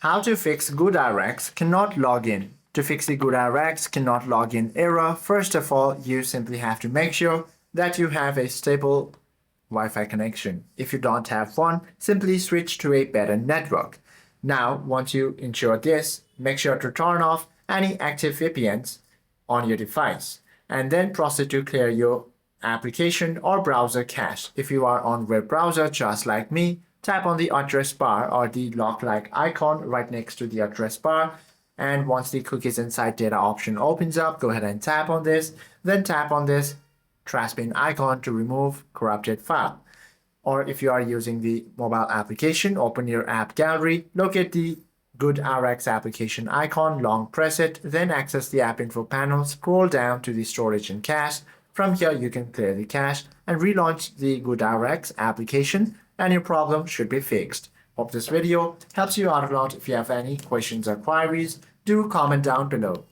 How to fix GoodRx cannot log in. To fix the GoodRx cannot log in error, first of all, you simply have to make sure that you have a stable Wi-Fi connection. If you don't have one, simply switch to a better network. Now, once you ensure this, make sure to turn off any active VPNs on your device and then proceed to clear your application or browser cache. If you are on web browser just like me, tap on the address bar or the lock-like icon right next to the address bar, and once the cookies and site data option opens up, go ahead and tap on this, then tap on this trash bin icon to remove corrupted file. Or if you are using the mobile application, open your app gallery, locate the GoodRx application icon, long press it, then access the app info panel, scroll down to the storage and cache. From here, you can clear the cache and relaunch the GoodRx application, and your problem should be fixed. Hope this video helps you out a lot. If you have any questions or queries, do comment down below.